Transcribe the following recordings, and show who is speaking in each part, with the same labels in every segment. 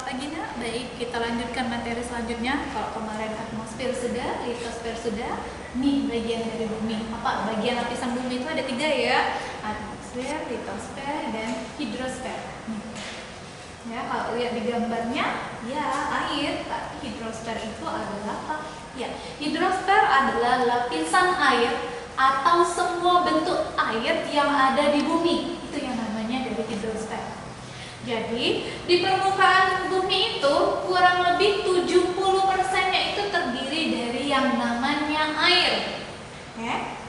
Speaker 1: Selamat pagi nak. Baik, kita lanjutkan materi selanjutnya. Kalau kemarin atmosfer sudah, litosfer sudah, nih bagian dari bumi. Apa? Bagian lapisan bumi itu ada 3 ya. Atmosfer, litosfer, dan hidrosfer. Ya, kalau lihat di gambarnya, ya air. Tapi hidrosfer itu adalah apa? Ya, hidrosfer adalah lapisan air atau semua bentuk air yang ada di bumi. Itu yang namanya dari hidrosfer. Jadi, di permukaan bumi itu kurang lebih 70%-nya itu terdiri dari yang namanya air. Ya.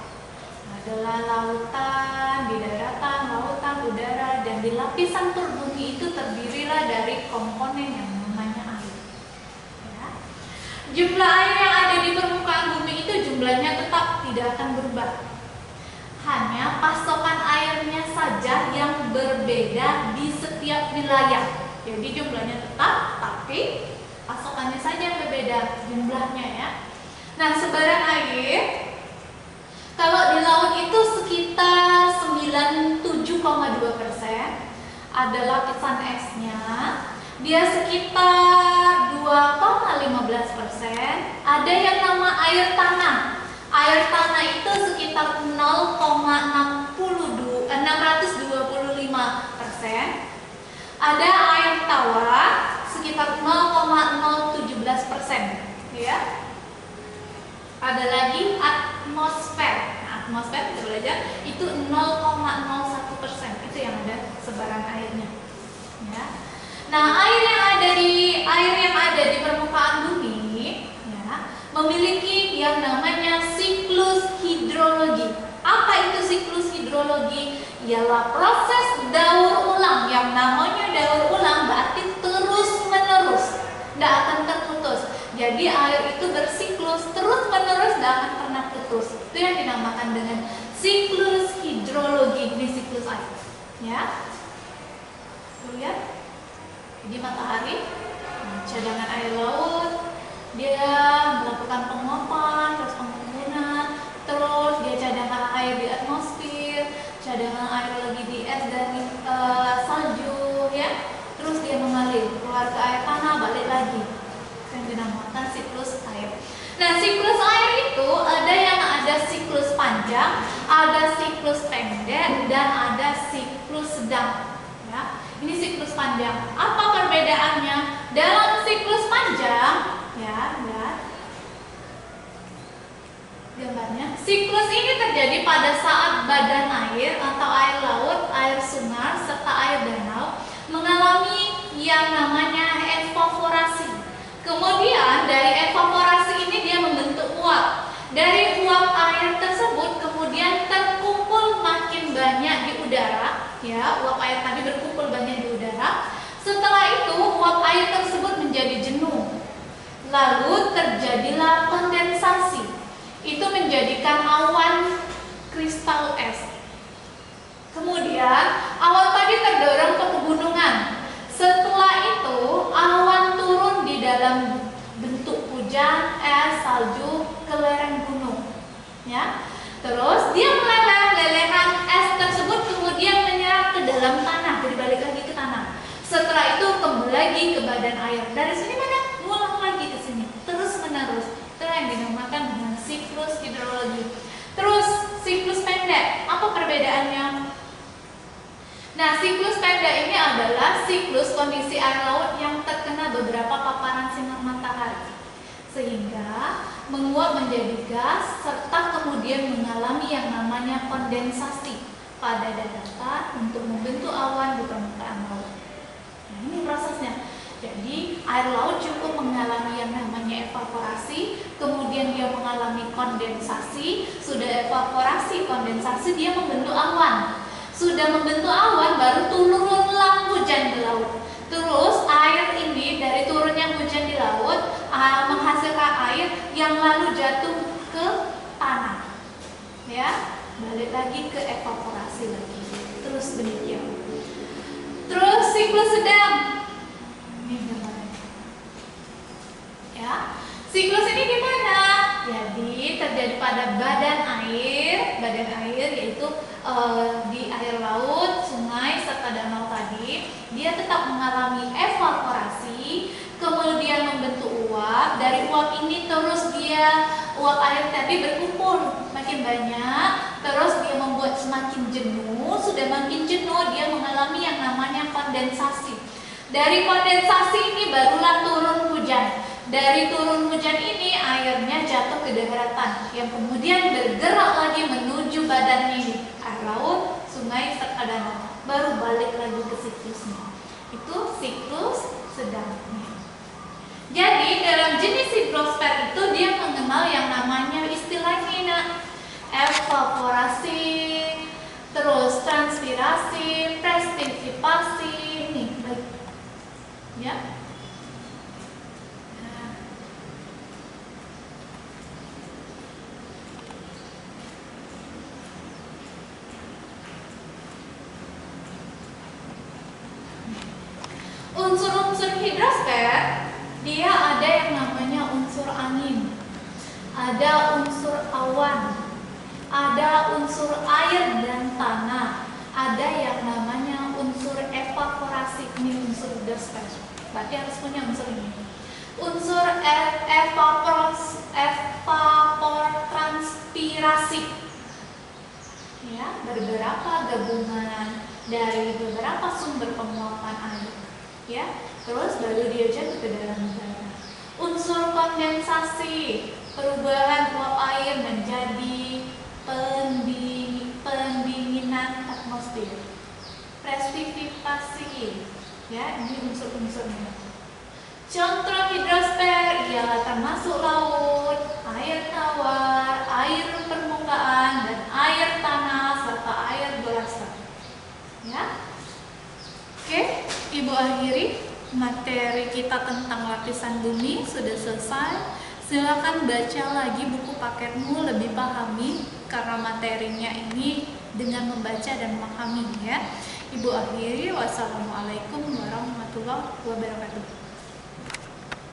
Speaker 1: Adalah lautan, di daratan, lautan, udara, dan di lapisan terbumi itu terdirilah dari komponen yang namanya air. Ya. Jumlah air yang ada di permukaan bumi itu jumlahnya tetap tidak akan berubah. Hanya pasokan airnya saja yang berbeda di setiap wilayah. Jadi jumlahnya tetap, tapi pasokannya saja yang berbeda jumlahnya ya. Nah, sebaran air kalau di laut itu sekitar 97,2%. Ada lapisan esnya, dia sekitar 2,15%. Ada yang nama air tanah. Air tanah itu sekitar 625%. Ada air tawar sekitar 0,017%. Ya. Ada lagi atmosfer. Nah, atmosfer kita belajar itu 0,01%. Itu yang ada sebaran airnya. Ya. Nah, air yang ada di permukaan bumi ya, memiliki yang namanya siklus hidrologi. Apa itu siklus hidrologi? Ialah proses daur ulang. Yang namanya daur ulang berarti terus menerus, tidak akan terputus. Jadi air itu bersiklus terus menerus, tidak akan pernah putus. Itu yang dinamakan dengan siklus hidrologi. Ini siklus air. Ya, lihat. Jadi matahari, cadangan air laut, dia melakukan penguapan, terus penguburan, terus dia cadangan air di atmosfer, cadangan air lagi di es dan salju, ya. Terus dia mengalir keluar ke air tanah, balik lagi. Yang dinamakan siklus air. Nah, siklus air itu ada siklus panjang, ada siklus pendek, dan ada siklus sedang. Ya. Ini siklus panjang. Apa perbedaannya? Dalam siklus panjang, ya, gambarnya. Siklus ini terjadi pada saat badan air atau air laut, air sungai, serta air danau mengalami yang namanya evaporasi. Kemudian dari evaporasi ini dia membentuk uap. Dari uap air tersebut kemudian terkumpul makin banyak di udara. Ya, uap air tadi berkumpul banyak di udara. Setelah itu uap air tersebut menjadi jenuh. Lalu terjadilah kondensasi. Itu menjadikan awan kristal es. Kemudian awan tadi terdorong ke pegunungan. Setelah itu awan turun di dalam bentuk hujan, es, salju ke lereng gunung. Ya. Terus dia meleleh, lelehan es tersebut kemudian menyerap ke dalam tanah, jadi balik lagi ke tanah. Setelah itu kembali lagi ke badan air. Dari sini mana? Ngulang lagi ke sini, terus menerus. Itu yang dinamakan dengan siklus hidrologi. Terus siklus pendek, apa perbedaannya? Nah, siklus pendek ini adalah siklus kondisi air laut yang terkena beberapa paparan sinar matahari, sehingga menguap menjadi gas serta kemudian mengalami yang namanya kondensasi pada daratan untuk membentuk awan di permukaan laut. Nah, ini prosesnya. Jadi air laut cukup mengalami yang namanya evaporasi, kemudian dia mengalami kondensasi. Sudah evaporasi, kondensasi, dia membentuk awan. Sudah membentuk awan, baru turunlah hujan di laut. Terus air ini dari turunnya hujan di laut menghasilkan air yang lalu jatuh ke tanah. Ya, balik lagi ke evaporasi lagi. Terus demikian. Terus siklus sedang. Ini gambarnya. Ya, siklus ini gimana? Jadi terjadi pada badan air yaitu di air laut, sungai serta danau tadi, dia tetap mengalami evaporasi dia uap air tadi berkumpul makin banyak, terus dia membuat semakin jenuh. Sudah makin jenuh, dia mengalami yang namanya kondensasi. Dari kondensasi ini barulah turun hujan. Dari turun hujan ini airnya jatuh ke daratan, yang kemudian bergerak lagi menuju badan ini, air laut, sungai, serta danau. Baru balik lagi ke siklusnya. Itu siklus sedangnya. Jadi dalam jenis hidrosfer itu dia mengenal yang namanya istilahnya evaporasi, terus transpirasi, precipitation, nih baik, ya. Unsur-unsur hidrosfer dia ada yang namanya unsur angin, ada unsur awan, ada unsur air dan tanah, ada yang namanya unsur evaporasi. Ini unsur hidrosfer, berarti harus punya unsur ini. Unsur evapotranspirasi, ya, beberapa gabungan dari beberapa sumber penguapan air, ya, terus baru dia jatuh ke dalam udara. Unsur kondensasi, perubahan uap air menjadi pendinginan atmosfer. Presipitasi, ya, ini unsur-unsurnya. Contoh hidrosfer ialah termasuk laut, air tawar, air permukaan, dan air tanah serta air belasan. Ya, oke, Ibu akhiri materi kita tentang lapisan bumi sudah selesai. Silakan baca lagi buku paketmu, lebih pahami karena materinya ini dengan membaca dan memahami, ya. Ibu akhiri, wassalamualaikum warahmatullahi wabarakatuh.